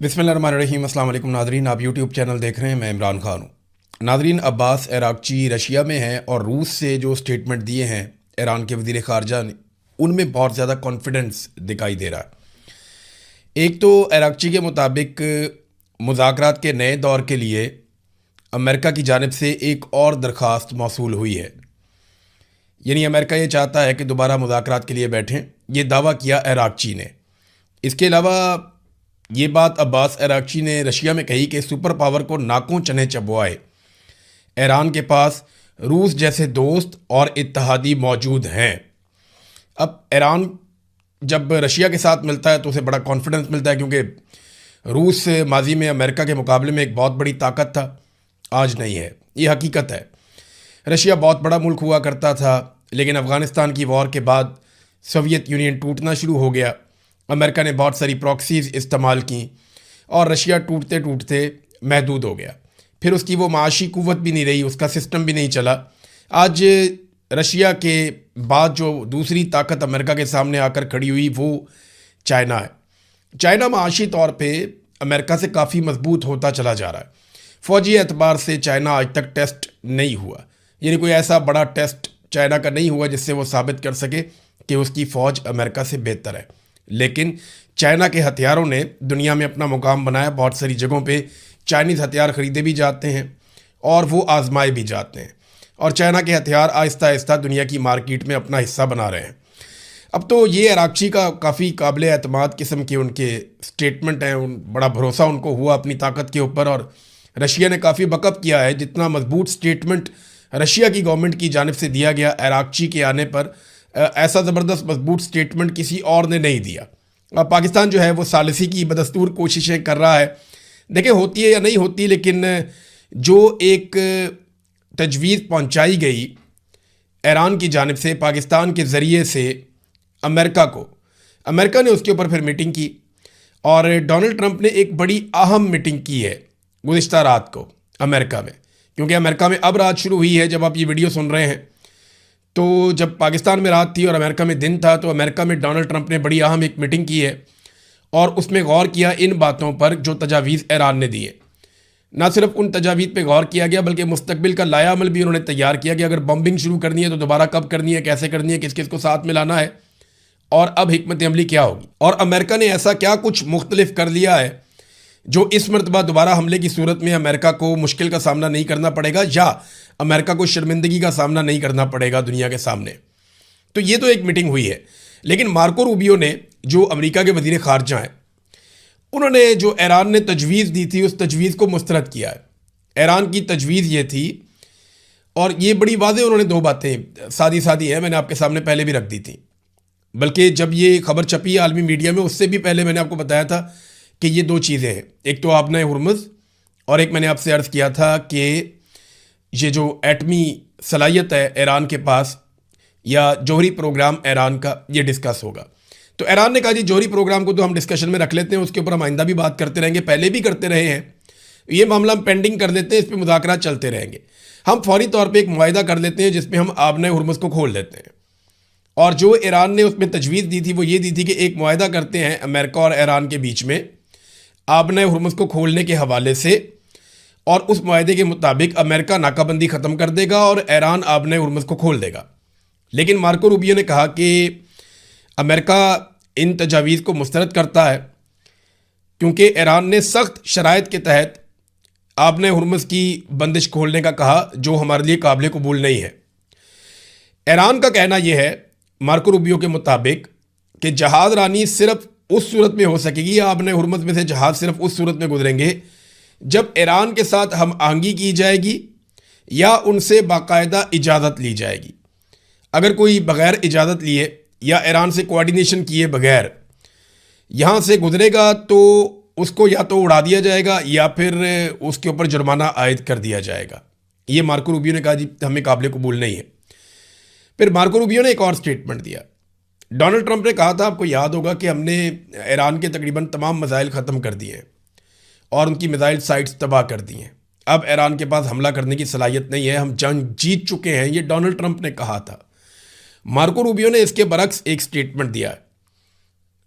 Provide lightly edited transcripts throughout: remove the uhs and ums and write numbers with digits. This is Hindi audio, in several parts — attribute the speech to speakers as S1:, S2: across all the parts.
S1: बिस्मिल्लाहिर्रहमानिर्रहीम। अस्सलाम वालेकुम नादरीन, आप यूट्यूब चैनल देख रहे हैं, मैं इमरान खान हूँ। नादरीन, अब्बास अरागची रशिया में हैं और रूस से जो स्टेटमेंट दिए हैं ईरान के वज़ीर ख़ारजा ने, उनमें बहुत ज़्यादा कॉन्फिडेंस दिखाई दे रहा है। एक तो अरागची के मुताबिक मुज़ाकरात के नए दौर के लिए अमेरिका की जानिब से एक और दरख्वास्त मौसूल हुई है, यानी अमेरिका ये चाहता है कि दोबारा मुज़ाकरात के लिए बैठें। ये दावा किया अरागची ने। इसके अलावा ये बात अब्बास अरागची ने रशिया में कही कि सुपर पावर को नाकों चने चबवाए, ईरान के पास रूस जैसे दोस्त और इत्तहादी मौजूद हैं। अब ईरान जब रशिया के साथ मिलता है तो उसे बड़ा कॉन्फिडेंस मिलता है, क्योंकि रूस माजी में अमेरिका के मुकाबले में एक बहुत बड़ी ताकत था, आज नहीं है। ये हकीकत है। रशिया बहुत बड़ा मुल्क हुआ करता था, लेकिन अफ़गानिस्तान की वॉर के बाद सोवियत यूनियन टूटना शुरू हो गया। अमेरिका ने बहुत सारी प्रॉक्सीज़ इस्तेमाल की और रशिया टूटते टूटते महदूद हो गया। फिर उसकी वो माशी कुव्वत भी नहीं रही, उसका सिस्टम भी नहीं चला। आज रशिया के बाद जो दूसरी ताकत अमेरिका के सामने आकर खड़ी हुई वो चाइना है। चाइना माशी तौर पे अमेरिका से काफ़ी मजबूत होता चला जा रहा है। फ़ौजी एतबार से चाइना आज तक टेस्ट नहीं हुआ, यानी कोई ऐसा बड़ा टेस्ट चाइना का नहीं हुआ जिससे वो साबित कर सके कि उसकी फ़ौज अमेरिका से बेहतर है। लेकिन चाइना के हथियारों ने दुनिया में अपना मुकाम बनाया। बहुत सारी जगहों पे चाइनीज़ हथियार ख़रीदे भी जाते हैं और वो आजमाए भी जाते हैं, और चाइना के हथियार आहिस्ता आहिस्ता दुनिया की मार्केट में अपना हिस्सा बना रहे हैं। अब तो ये अरागची का काफ़ी काबिल एतमाद किस्म के उनके स्टेटमेंट हैं, बड़ा भरोसा उनको हुआ अपनी ताकत के ऊपर, और रशिया ने काफ़ी बकअप किया है। जितना मजबूत स्टेटमेंट रशिया की गवर्नमेंट की जानिब से दिया गया अरागची के आने पर, ऐसा ज़बरदस्त मजबूत स्टेटमेंट किसी और ने नहीं दिया। अब पाकिस्तान जो है वो सालिसी की बदस्तूर कोशिशें कर रहा है। देखिए, होती है या नहीं होती, लेकिन जो एक तजवीज़ पहुंचाई गई ईरान की जानिब से पाकिस्तान के ज़रिए से अमेरिका को, अमेरिका ने उसके ऊपर फिर मीटिंग की, और डोनाल्ड ट्रंप ने एक बड़ी अहम मीटिंग की है गुज़िश्ता रात को अमेरिका में। क्योंकि अमेरिका में अब रात शुरू हुई है जब आप ये वीडियो सुन रहे हैं, तो जब पाकिस्तान में रात थी और अमेरिका में दिन था, तो अमेरिका में डोनाल्ड ट्रंप ने बड़ी अहम एक मीटिंग की है और उसमें गौर किया इन बातों पर जो तजावीज़ ईरान ने दी है। ना सिर्फ उन तजावीज़ पे गौर किया गया, बल्कि मुस्तकबिल का लाया अमल भी उन्होंने तैयार किया कि अगर बम्बिंग शुरू करनी है तो दोबारा कब करनी है, कैसे करनी है, किस किस को साथ में लाना है, और अब हिकमत अमली क्या होगी। और अमेरिका ने ऐसा क्या कुछ मुख्तलिफ कर लिया है जो इस मरतबा दोबारा हमले की सूरत में अमेरिका को मुश्किल का सामना नहीं करना पड़ेगा, या अमेरिका को शर्मिंदगी का सामना नहीं करना पड़ेगा दुनिया के सामने। तो ये तो एक मीटिंग हुई है। लेकिन मार्को रूबियो ने, जो अमेरिका के वज़ीर ख़ारजा हैं, उन्होंने जो ईरान ने तजवीज़ दी थी उस तजवीज़ को मुस्तरद किया है। ईरान की तजवीज़ ये थी, और ये बड़ी वाज़ेह उन्होंने दो बातें सादी सादी है, मैंने आपके सामने पहले भी रख दी थी। बल्कि जब ये खबर छपी आलमी मीडिया में, उससे भी पहले मैंने आपको बताया था कि ये दो चीज़ें हैं, एक तो आबनाए हुर्मुज़, और एक मैंने आपसे अर्ज़ किया था कि ये जो एटमी सलाहियत है ईरान के पास, या जौहरी प्रोग्राम ईरान का, ये डिस्कस होगा। तो ईरान ने कहा जी जौहरी प्रोग्राम को तो हम डिस्कशन में रख लेते हैं, उसके ऊपर हम आइंदा भी बात करते रहेंगे, पहले भी करते रहे हैं, ये मामला हम पेंडिंग कर देते हैं, इस पर मुज़ाकरात चलते रहेंगे। हम फौरी तौर पर एक मुआहिदा कर लेते हैं जिसमें हम आबनाए हुर्मुज़ को खोल देते हैं। और जो ईरान ने उसमें तजवीज़ दी थी वो ये दी थी कि एक मुआहिदा करते हैं अमेरिका और ईरान के बीच में आबनाए हुर्मुज़ को खोलने के हवाले से, और उस मुआहिदे के मुताबिक अमेरिका नाकाबंदी ख़त्म कर देगा और ईरान आबनाए हुर्मुज़ को खोल देगा। लेकिन मार्को रूबियो ने कहा कि अमेरिका इन तजावीज़ को मुस्तरद करता है क्योंकि ईरान ने सख्त शराइत के तहत आबनाए हुर्मुज़ की बंदिश खोलने का कहा, जो हमारे लिए काबिल कबूल नहीं है। ईरान का कहना यह है मार्को रूबियो के मुताबिक कि जहाज़ रानी सिर्फ उस सूरत में हो सकेगी, या आबनाए हुर्मुज़ में से जहाज़ सिर्फ उस सूरत में गुजरेंगे जब ईरान के साथ हम आहंगी की जाएगी या उनसे बाकायदा इजाज़त ली जाएगी। अगर कोई बग़ैर इजाज़त लिए या ईरान से कोऑर्डिनेशन किए बगैर यहाँ से गुजरेगा तो उसको या तो उड़ा दिया जाएगा या फिर उसके ऊपर जुर्माना आयद कर दिया जाएगा। ये मार्को रूबियो ने कहा जी हमें काबिल कबूल नहीं है। फिर मार्को रूबियो ने एक और स्टेटमेंट दिया। डोनाल्ड ट्रंप ने कहा था, आपको याद होगा, कि हमने ईरान के तकरीबन तमाम मिसाइल ख़त्म कर दिए हैं और उनकी मिसाइल साइट्स तबाह कर दी हैं। अब ईरान के पास हमला करने की सलाहियत नहीं है, हम जंग जीत चुके हैं, ये डोनाल्ड ट्रंप ने कहा था। मार्को रूबियो ने इसके बरक्स एक स्टेटमेंट दिया है।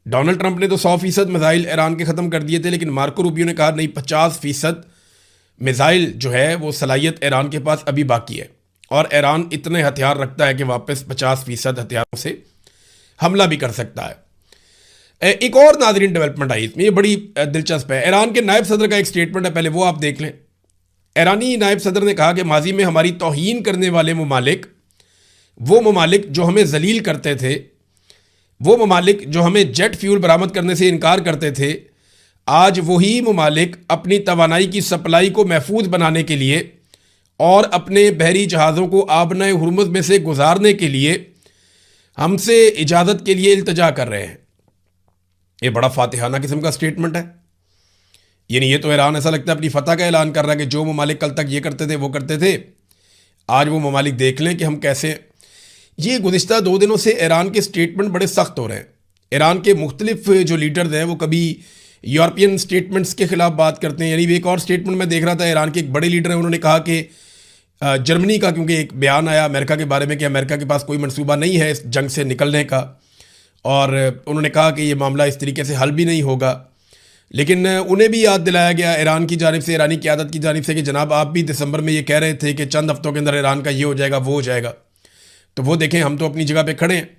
S1: डोनाल्ड ट्रंप ने तो 100% मिसाइल ईरान के ख़त्म कर दिए थे, लेकिन मार्को रूबियो ने कहा नहीं, 50% मिसाइल जो है वो सलाहियत ईरान के पास अभी बाकी है और ईरान इतने हथियार रखता है कि वापस 50% हथियारों से हमला भी कर सकता है। एक और नाज़रीन डेवलपमेंट आई इसमें, ये बड़ी दिलचस्प है। ईरान के नायब सदर का एक स्टेटमेंट है, पहले वो आप देख लें। ईरानी नायब सदर ने कहा कि माजी में हमारी तौहीन करने वाले ममालिक, वो ममालिक जो हमें जलील करते थे, वो ममालिक जो हमें जेट फ्यूल बरामद करने से इनकार करते थे, आज वही ममालिक अपनी तवानाई की सप्लाई को महफूज बनाने के लिए और अपने बहरी जहाज़ों को आबनाए हुर्मुज़ में से गुजारने के लिए हमसे इजाज़त के लिए इल्तजा कर रहे हैं। ये बड़ा फातिहाना किस्म का स्टेटमेंट है। यानी ये तो ईरान ऐसा लगता है अपनी फतह का ऐलान कर रहा है कि जो ममालिक कल तक ये करते थे वो करते थे, आज वो ममालिक देख लें कि हम कैसे। ये गुज़िश्ता 2 दिनों से ईरान के स्टेटमेंट बड़े सख्त हो रहे हैं। ईरान के मुख्तलिफ जो लीडर्स हैं वो कभी यूरोपियन स्टेटमेंट्स के खिलाफ बात करते हैं। यानी एक और स्टेटमेंट मैं देख रहा था, ईरान के एक बड़े लीडर हैं, उन्होंने कहा कि जर्मनी का, क्योंकि एक बयान आया अमेरिका के बारे में कि अमेरिका के पास कोई मंसूबा नहीं है इस जंग से निकलने का, और उन्होंने कहा कि ये मामला इस तरीके से हल भी नहीं होगा। लेकिन उन्हें भी याद दिलाया गया ईरान की जानिब से, ईरानी क़यादत की जानिब से कि जनाब आप भी दिसंबर में ये कह रहे थे कि चंद हफ्तों के अंदर ईरान का ये हो जाएगा वो हो जाएगा, तो वो देखें हम तो अपनी जगह पे खड़े हैं।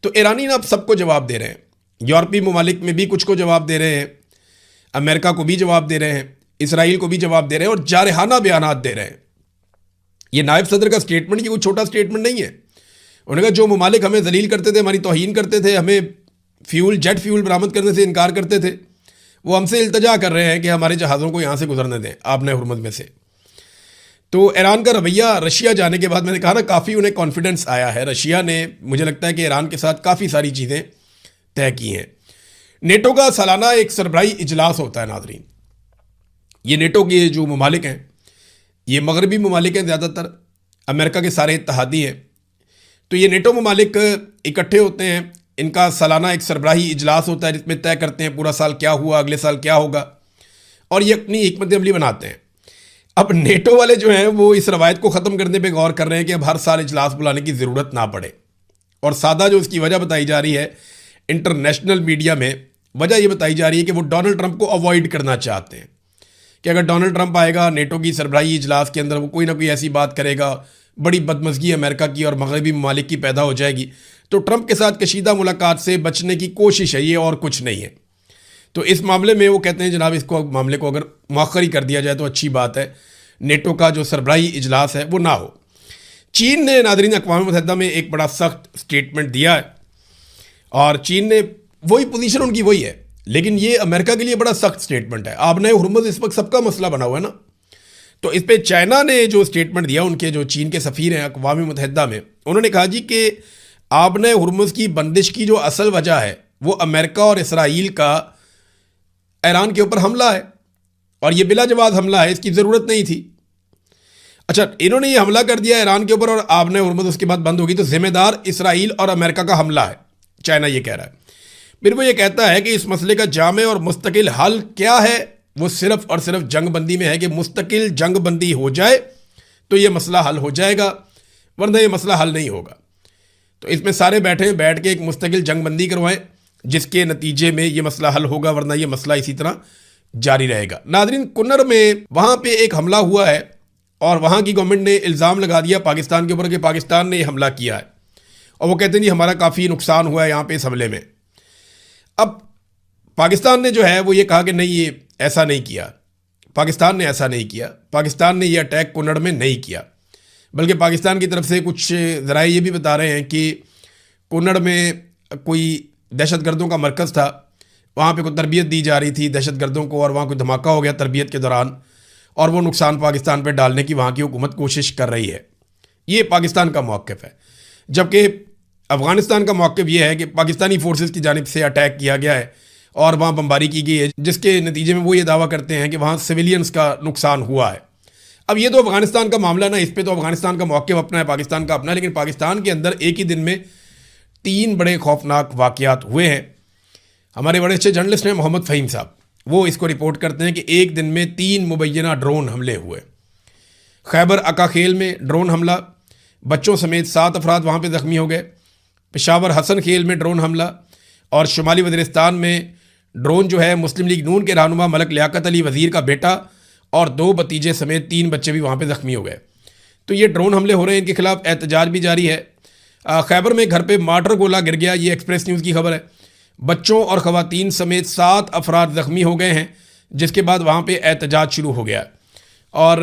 S1: तो ईरानी ना अब सबको जवाब दे रहे हैं, यूरोपीय ममालिक में भी कुछ को जवाब दे रहे हैं, अमेरिका को भी जवाब दे रहे हैं, इसराइल को भी जवाब दे रहे हैं और जारहाना बयानात दे रहे हैं। ये नायब सदर का स्टेटमेंट, ये कोई छोटा स्टेटमेंट नहीं है। उन्होंने कहा जो ममालिक हमें जलील करते थे, हमारी तौहीन करते थे, हमें जेट फ्यूल बरामद करने से इनकार करते थे, वो हमसे इल्तजा कर रहे हैं कि हमारे जहाज़ों को यहाँ से गुजरने दें आबने हुर्मुज़ में से। तो ईरान का रवैया रशिया जाने के बाद मैंने कहा ना, काफ़ी उन्हें कॉन्फिडेंस आया है। रशिया ने, मुझे लगता है कि ईरान के साथ काफ़ी सारी चीज़ें तय की हैं। नेटो का सालाना एक सरबराही इजलास होता है नाज़रीन। ये नेटो के जो ममालिक हैं, ये मगरबी ममालिक हैं ज़्यादातर, अमेरिका के सारे इत्तहादी हैं। तो ये नेटो ममालिक इकट्ठे होते हैं, इनका सालाना एक सरबराही इजलास होता है जिसमें तय करते हैं पूरा साल क्या हुआ, अगले साल क्या होगा, और ये अपनी हिकमत अमली बनाते हैं। अब नेटो वाले जो हैं वो इस रवायत को ख़त्म करने पे गौर कर रहे हैं कि अब हर साल इजलास बुलाने की ज़रूरत ना पड़े। और सादा जो इसकी वजह बताई जा रही है इंटरनेशनल मीडिया में, वजह ये बताई जा रही है कि वो डोनाल्ड ट्रंप को अवॉइड करना चाहते हैं कि अगर डोनाल्ड ट्रंप आएगा नेटो की सरबराही इजलास के अंदर, वो कोई ना कोई ऐसी बात करेगा, बड़ी बदमज़गी अमेरिका की और मगरबी ममालिक की पैदा हो जाएगी, तो ट्रंप के साथ कशीदा मुलाकात से बचने की कोशिश है, ये और कुछ नहीं है। तो इस मामले में वो कहते हैं जनाब इसको मामले को अगर मौखर ही कर दिया जाए तो अच्छी बात है, नेटो का जो सरबराही इजलास है वो ना हो। चीन ने नाज़रीन अक़वाम मुत्तहिदा में एक बड़ा सख्त स्टेटमेंट दिया है और चीन ने वही पोजीशन उनकी वही है, लेकिन ये अमेरिका के लिए बड़ा सख्त स्टेटमेंट है। आबनाए हुर्मुज़ इस वक्त सबका मसला बना हुआ है ना, तो इस पर चाइना ने जो स्टेटमेंट दिया, उनके जो चीन के सफ़ीर हैं अक़वाम मुत्तहिदा में, उन्होंने कहा जी कि आबनाए हुर्मुज़ की बंदिश की जो असल वजह है वो अमेरिका और इसराइल का ईरान के ऊपर हमला है और ये बिला जवाब हमला है, इसकी ज़रूरत नहीं थी। अच्छा, इन्होंने ये हमला कर दिया ईरान के ऊपर और आबनाए हुर्मुज़ उसके बाद बंद होगी, तो जिम्मेदार इसराइल और अमेरिका का हमला है, चाइना ये कह रहा है। फिर वो ये कहता है कि इस मसले का जामे और मुस्तकिल हल क्या है, वो सिर्फ़ और सिर्फ जंगबंदी में है कि मुस्तकिल जंगबंदी हो जाए तो ये मसला हल हो जाएगा, वरना ये मसला हल नहीं होगा। तो इसमें सारे बैठ के एक मुस्तकिल जंगबंदी करवाएं जिसके नतीजे में ये मसला हल होगा, वरना ये मसला इसी तरह जारी रहेगा। नाज़रीन, कुन्नर में वहाँ पे एक हमला हुआ है और वहाँ की गवर्नमेंट ने इल्ज़ाम लगा दिया पाकिस्तान के ऊपर कि पाकिस्तान ने हमला किया है, और वो कहते हैं जी हमारा काफ़ी नुकसान हुआ है यहाँ पे इस हमले में। अब पाकिस्तान ने जो है वो ये कहा कि नहीं, ये ऐसा नहीं किया, पाकिस्तान ने ऐसा नहीं किया, पाकिस्तान ने ये अटैक कुन्नड़ में नहीं किया, बल्कि पाकिस्तान की तरफ से कुछ ज़राए ये भी बता रहे हैं कि कुन्नड़ में कोई दहशतगर्दों का मरकज़ था, वहाँ पे कोई तरबियत दी जा रही थी दहशतगर्दों को, और वहाँ कोई धमाका हो गया तरबियत के दौरान, और वो नुकसान पाकिस्तान पे डालने की वहाँ की हुकूमत कोशिश कर रही है। ये पाकिस्तान का मौक़िफ़ है। जबकि अफ़गानिस्तान का मौक़िफ़ ये है कि पाकिस्तानी फ़ोर्सेस की जानिब से अटैक किया गया है और वहाँ बमबारी की गई है, जिसके नतीजे में वो ये दावा करते हैं कि वहाँ सिविलियंस का नुकसान हुआ है। अब ये तो अफ़गानिस्तान का मामला ना, इस पर तो अफ़गानिस्तान का मौक़िफ़ अपना है, पाकिस्तान का अपना, लेकिन पाकिस्तान के अंदर एक ही दिन में 3 बड़े खौफनाक वाक़यात हुए हैं। हमारे बड़े अच्छे जर्नलिस्ट हैं मोहम्मद फ़हीम साहब, वो इसको रिपोर्ट करते हैं कि एक दिन में 3 मुबैना ड्रोन हमले हुए। खैबर अकाखेल में ड्रोन हमला, बच्चों समेत 7 अफराद वहाँ पे ज़ख्मी हो गए। पेशावर हसन खेल में ड्रोन हमला, और शुमाली वज़ीरिस्तान में ड्रोन जो है मुस्लिम लीग नून के रहनुमा मलक लियाकत अली वज़ीर का बेटा और 2 भतीजे समेत 3 बच्चे भी वहाँ पे ज़ख्मी हो गए। तो ये ड्रोन हमले हो रहे हैं, इनके खिलाफ एहतजाज भी जारी है। खैबर में घर पे मार्टर गोला गिर गया, ये एक्सप्रेस न्यूज़ की खबर है। बच्चों और ख़वातीन समेत 7 अफराद ज़ख्मी हो गए हैं, जिसके बाद वहाँ पे एहतजाज शुरू हो गया। और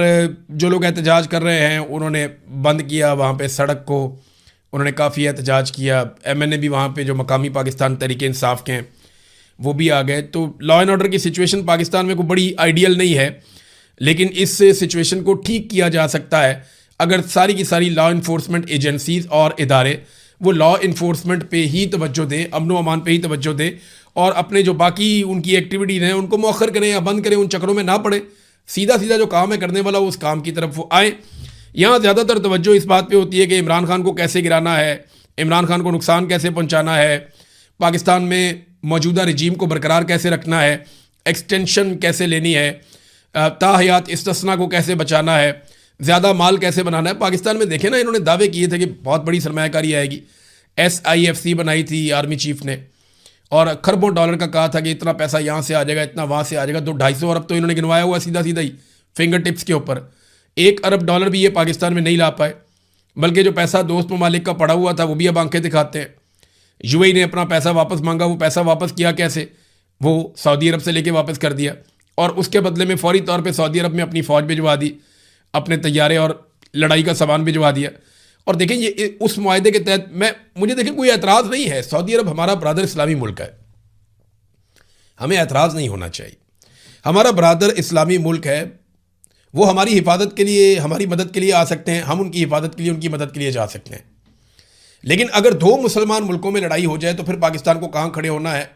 S1: जो लोग एहतजाज कर रहे हैं उन्होंने बंद किया वहाँ पे सड़क को, उन्होंने काफ़ी एहतजाज किया। MNA भी वहाँ पे जो मकामी पाकिस्तान तहरीक इंसाफ के हैं वो भी आ गए। तो लॉ एंड ऑर्डर की सिचुएशन पाकिस्तान में कोई बड़ी आइडियल नहीं है, लेकिन इस सिचुएशन को ठीक किया जा सकता है अगर सारी की सारी लॉ इन्फोर्समेंट एजेंसीज़ और इदारे वो लॉ इन्फोर्समेंट पे ही तवज्जो दें, अमन व अमान पे ही तवज्जो दें, और अपने जो बाकी उनकी एक्टिविटीज़ हैं उनको मौखर करें या बंद करें, उन चक्करों में ना पड़े। सीधा सीधा जो काम है करने वाला उस काम की तरफ वो आए। यहाँ ज़्यादातर तवज्जो इस बात पे होती है कि इमरान खान को कैसे गिराना है, इमरान खान को नुकसान कैसे पहुँचाना है, पाकिस्तान में मौजूदा रजीम को बरकरार कैसे रखना है, एक्सटेंशन कैसे लेनी है, ताहयात इस्तिस्ना को कैसे बचाना है, ज़्यादा माल कैसे बनाना है। पाकिस्तान में देखें ना, इन्होंने दावे किए थे कि बहुत बड़ी सरमायाकारी आएगी। SIFC बनाई थी आर्मी चीफ ने और खरबों डॉलर का कहा था कि इतना पैसा यहाँ से आ जाएगा, इतना वहाँ से आ जाएगा। तो 250 अरब तो इन्होंने गिनवाया हुआ सीधा सीधा ही फिंगर टिप्स के ऊपर। 1 अरब डॉलर भी ये पाकिस्तान में नहीं ला पाए, बल्कि जो पैसा दोस्त ममालिक का पड़ा हुआ था वो भी अब आंखें दिखाते हैं। UAE ने अपना पैसा वापस मांगा, वो पैसा वापस किया कैसे, वो सऊदी अरब से लेके वापस कर दिया और उसके बदले में फौरी तौर पे सऊदी अरब में अपनी फ़ौज भिजवा दी, अपने तैयारे और लड़ाई का सामान भिजवा दिया। और देखें ये उस मुआहदे के तहत मुझे देखें कोई एतराज़ नहीं है, सऊदी अरब हमारा बरादर इस्लामी मुल्क है, हमें एतराज़ नहीं होना चाहिए। हमारा बरादर इस्लामी मुल्क है, वो हमारी हिफाजत के लिए, हमारी मदद के लिए आ सकते हैं, हम उनकी हिफाजत के लिए, उनकी मदद के लिए जा सकते हैं। लेकिन अगर 2 मुसलमान मुल्कों में लड़ाई हो जाए तो फिर पाकिस्तान को कहाँ खड़े होना है,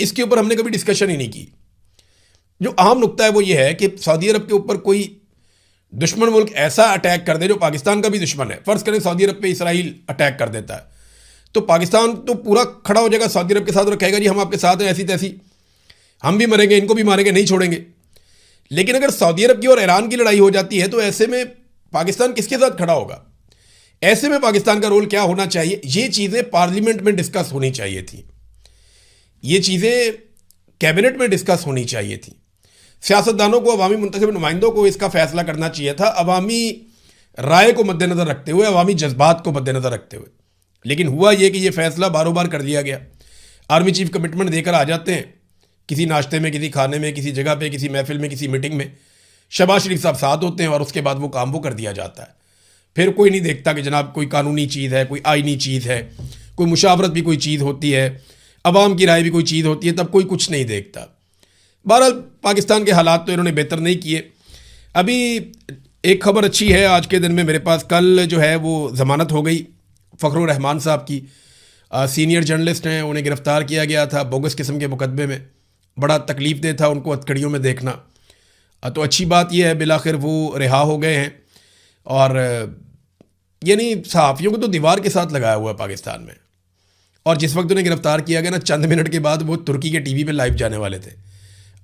S1: इसके ऊपर हमने कभी डिस्कशन ही नहीं की। जो अहम नुक्ता है वो ये है कि सऊदी अरब के ऊपर कोई दुश्मन मुल्क ऐसा अटैक कर दे जो पाकिस्तान का भी दुश्मन है। फ़र्ज़ करें सऊदी अरब पे इसराइल अटैक कर देता है, तो पाकिस्तान तो पूरा खड़ा हो जाएगा सऊदी अरब के साथ और कहेगा जी हम आपके साथ हैं, ऐसी तैसी, हम भी मरेंगे, इनको भी मारेंगे, नहीं छोड़ेंगे। लेकिन अगर सऊदी अरब की और ईरान की लड़ाई हो जाती है तो ऐसे में पाकिस्तान किसके साथ खड़ा होगा? ऐसे में पाकिस्तान का रोल क्या होना चाहिए, ये चीज़ें पार्लियामेंट में डिस्कस होनी चाहिए थी, ये चीज़ें कैबिनेट में डिस्कस होनी चाहिए थी। सियासतदानों को, अवामी मुंतखब नुमाइंदों को इसका फैसला करना चाहिए था, अवामी राय को मद्देनज़र रखते हुए, अवामी जज्बात को मद्देनज़र रखते हुए। लेकिन हुआ ये कि ये फैसला बारों बार कर दिया गया। आर्मी चीफ कमिटमेंट देकर आ जाते हैं किसी नाश्ते में, किसी खाने में, किसी जगह पे, किसी महफिल में, किसी मीटिंग में, शहबाज शरीफ साहब साथ होते हैं और उसके बाद वो काम वो कर दिया जाता है। फिर कोई नहीं देखता कि जनाब कोई कानूनी चीज़ है, कोई आइनी चीज़ है, कोई मुशावरत भी कोई चीज़ होती है, अवाम की राय भी कोई चीज़ होती है, तब कोई कुछ नहीं देखता। बहरहाल पाकिस्तान के हालात तो इन्होंने बेहतर नहीं किए। अभी एक खबर अच्छी है आज के दिन में मेरे पास, कल जो है वो ज़मानत हो गई फ़खरुर रहमान साहब की। सीनियर जर्नलिस्ट हैं, उन्हें गिरफ़्तार किया गया था बोगस किस्म के मुकदमे में। बड़ा तकलीफ़ दे था उनको हथकड़ियों में देखना। तो अच्छी बात यह है बिलाखिर वो रिहा हो गए हैं। और यानी सहाफ़ियों को तो दीवार के साथ लगाया हुआ है पाकिस्तान में। और जिस वक्त उन्हें गिरफ़्तार किया गया ना, चंद मिनट के बाद वो तुर्की के TV पे लाइव जाने वाले थे।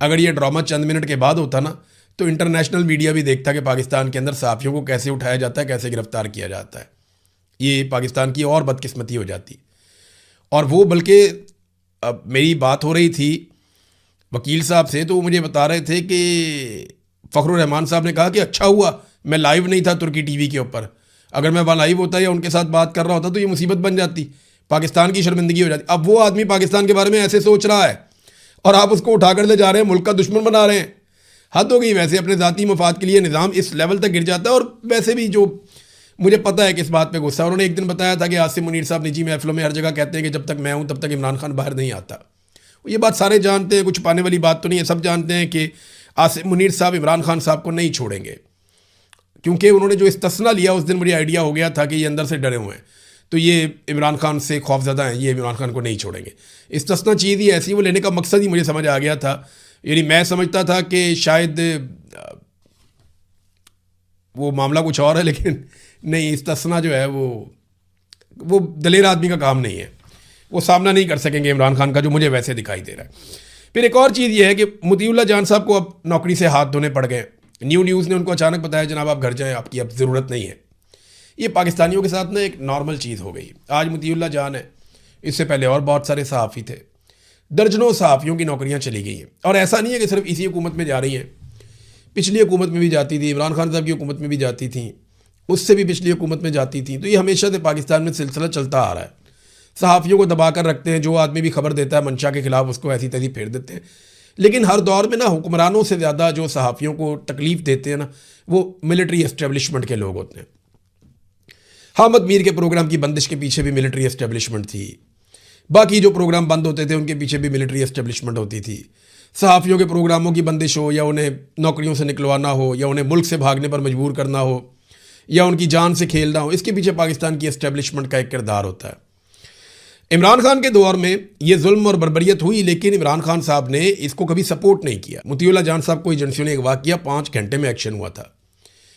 S1: अगर ये ड्रामा चंद मिनट के बाद होता ना तो इंटरनेशनल मीडिया भी देखता कि पाकिस्तान के अंदर सहाफ़ियों को कैसे उठाया जाता है, कैसे गिरफ़्तार किया जाता है। ये पाकिस्तान की और बदकिस्मती हो जाती। और वो बल्कि मेरी बात हो रही थी वकील साहब से, तो वो मुझे बता रहे थे कि फ़खरुर रहमान साहब ने कहा कि अच्छा हुआ मैं लाइव नहीं था तुर्की TV के ऊपर, अगर मैं वहाँ लाइव होता या उनके साथ बात कर रहा होता तो ये मुसीबत बन जाती, पाकिस्तान की शर्मिंदगी हो जाती। अब वो आदमी पाकिस्तान के बारे में ऐसे सोच रहा है और आप उसको उठा कर ले जा रहे हैं, मुल्क का दुश्मन बना रहे हैं। हद हो गई। वैसे अपने ज़ाती मफाद के लिए निज़ाम इस लेवल तक गिर जाता है। और वैसे भी जो मुझे पता है कि इस बात पे गुस्सा, उन्होंने एक दिन बताया था कि आसिम मुनीर साहब निजी महफिलों में हर जगह कहते हैं कि जब तक मैं हूँ तब तक इमरान खान बाहर नहीं आता। ये बात सारे जानते हैं, कुछ छुपाने वाली बात तो नहीं है, सब जानते हैं कि आसिम मुनीर साहब इमरान खान साहब को नहीं छोड़ेंगे, क्योंकि उन्होंने जो इस्तिस्ना लिया उस दिन मुझे आइडिया हो गया था कि ये अंदर से डरे हुए हैं, तो ये इमरान खान से खौफज़दा हैं, ये इमरान खान को नहीं छोड़ेंगे। इस्तिस्ना चीज़ ही ऐसी, वो लेने का मकसद ही मुझे समझ आ गया था। यानी मैं समझता था कि शायद वो मामला कुछ और है, लेकिन नहीं, इस्तिस्ना जो है वो दलेर आदमी का काम नहीं है, वो सामना नहीं कर सकेंगे इमरान खान का, जो मुझे वैसे दिखाई दे रहा है। फिर एक और चीज़ ये है कि मुतीउल्लाह जान साहब को अब नौकरी से हाथ धोने पड़ गए। न्यूज़ ने उनको अचानक बताया जनाब आप घर जाएँ, आपकी अब ज़रूरत नहीं है। ये पाकिस्तानियों के साथ ना एक नॉर्मल चीज़ हो गई। आज मुतीउल्लाह जान है, इससे पहले और बहुत सारे सहाफ़ी थे। दर्जनों सहाफ़ियों की नौकरियां चली गई हैं, और ऐसा नहीं है कि सिर्फ इसी हुकूमत में जा रही हैं, पिछली हुकूमत में भी जाती थी, इमरान खान साहब की हुकूमत में भी जाती थी, उससे भी पिछली हुकूमत में जाती थी। तो ये हमेशा से पाकिस्तान में सिलसिला चलता आ रहा है। सहाफ़ियों को दबा कर रखते हैं, जो आदमी भी खबर देता है मंशा के खिलाफ उसको ऐसी तैसी फेर देते हैं। लेकिन हर दौर में ना हुक्मरानों से ज़्यादा जो सहाफ़ियों को तकलीफ़ देते हैं ना, वो मिलिट्री एस्टेब्लिशमेंट के लोग होते हैं। हामिद मीर के प्रोग्राम की बंदिश के पीछे भी मिलिट्री एस्टेब्लिशमेंट थी, बाकी जो प्रोग्राम बंद होते थे उनके पीछे भी मिलिट्री एस्टेब्लिशमेंट होती थी। सहाफ़ियों के प्रोग्रामों की बंदिश हो, या उन्हें नौकरियों से निकलवाना हो, या उन्हें मुल्क से भागने पर मजबूर करना हो, या उनकी जान से खेलना हो, इसके पीछे पाकिस्तान की एस्टेब्लिशमेंट का एक किरदार होता है। इमरान खान के दौर में ये जुल्म और बर्बरियत हुई, लेकिन इमरान खान साहब ने इसको कभी सपोर्ट नहीं किया। मोतीउल्लाह जान साहब को एजेंसियों ने अगवा किया, 5 घंटे में एक्शन हुआ था।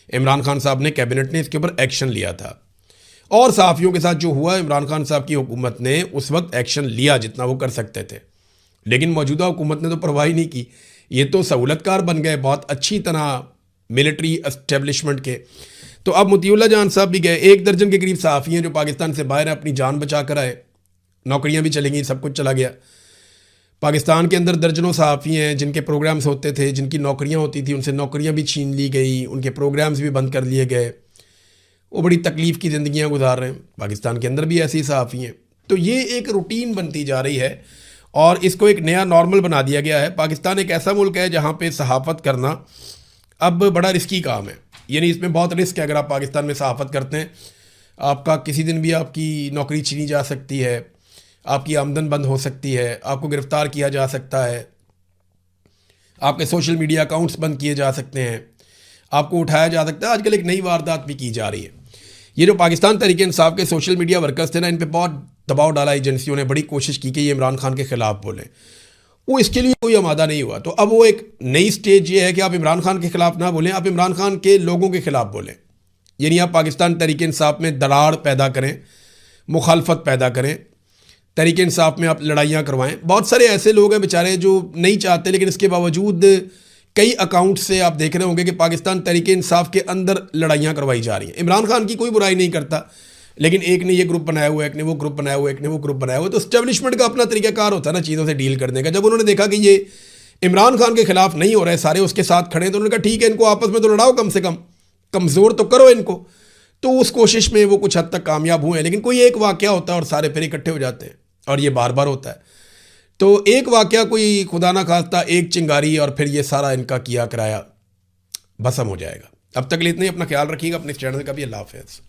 S1: इमरान खान साहब ने, कैबिनेट ने इसके ऊपर एक्शन लिया था, और सहाफ़ियों के साथ जो हुआ, इमरान खान साहब की हुकूमत ने उस वक्त एक्शन लिया जितना वो कर सकते थे। लेकिन मौजूदा हुकूमत ने तो परवाह ही नहीं की। ये तो सहूलतकार बन गए बहुत अच्छी तरह मिलिट्री एस्टेब्लिशमेंट के। तो अब मोतीउल्लाह जान साहब भी गए, 1 दर्जन के करीब सहाफ़ी हैं जो पाकिस्तान से बाहर हैं, अपनी जान बचा कर आए, नौकरियां भी चली गई, सब कुछ चला गया। पाकिस्तान के अंदर दर्जनों सहाफ़ी हैं जिनके प्रोग्राम्स होते थे, जिनकी नौकरियां होती थी, उनसे नौकरियां भी छीन ली गई, उनके प्रोग्राम्स भी बंद कर लिए गए, वो बड़ी तकलीफ़ की ज़िंदगियां गुजार रहे हैं। पाकिस्तान के अंदर भी ऐसी सहाफ़ी हैं। तो ये एक रूटीन बनती जा रही है, और इसको एक नया नॉर्मल बना दिया गया है। पाकिस्तान एक ऐसा मुल्क है जहाँ पे सहाफ़त करना अब बड़ा रिस्की काम है, यानी इसमें बहुत रिस्क है। अगर आप पाकिस्तान में सहाफ़त करते हैं, आपका किसी दिन भी आपकी नौकरी छीनी जा सकती है, आपकी आमदन बंद हो सकती है, आपको गिरफ़्तार किया जा सकता है, आपके सोशल मीडिया अकाउंट्स बंद किए जा सकते हैं, आपको उठाया जा सकता है। आजकल एक नई वारदात भी की जा रही है। ये जो पाकिस्तान तहरीक इंसाफ के सोशल मीडिया वर्कर्स थे ना, इन पे बहुत दबाव डाला एजेंसियों ने, बड़ी कोशिश की कि ये इमरान खान के ख़िलाफ़ बोलें। वो इसके लिए कोई आमादा नहीं हुआ। तो अब वो एक नई स्टेज ये है कि आप इमरान खान के ख़िलाफ़ ना बोलें, आप इमरान खान के लोगों के ख़िलाफ़ बोलें। यानी आप पाकिस्तान तहरीक इंसाफ में दरार पैदा करें, मुखालफत पैदा करें, तहरीक इंसाफ में आप लड़ाइयाँ करवाएं। बहुत सारे ऐसे लोग हैं बेचारे जो नहीं चाहते, लेकिन इसके बावजूद कई अकाउंट से आप देख रहे होंगे कि पाकिस्तान तहरीक इंसाफ के अंदर लड़ाइयाँ करवाई जा रही हैं। इमरान खान की कोई बुराई नहीं करता, लेकिन एक ने ये ग्रुप बनाया हुआ है, एक ने वो ग्रुप बनाया हुआ है, एक ने वो ग्रुप बनाया हुआ है। तो एस्टेब्लिशमेंट का अपना तरीकाकार होता है ना चीज़ों से डील करने का। जब उन्होंने देखा कि ये इमरान खान के खिलाफ नहीं हो रहा है, सारे उसके साथ खड़े हैं, तो उन्होंने कहा ठीक है, इनको आपस में तो लड़ाओ, कम से कम कमज़ोर तो करो इनको। तो उस कोशिश में वो कुछ हद तक कामयाब हुए हैं। लेकिन कोई एक वाक़या होता है और सारे फिर इकट्ठे हो जाते हैं, और ये बार बार होता है। तो एक वाक़या, कोई खुदा ना खास्ता एक चिंगारी, और फिर ये सारा इनका किया कराया भस्म हो जाएगा। अब तक के लिए इतना ही। अपना ख्याल रखिएगा, अपने चैनल का भी। अल्लाह हाफ़िज़।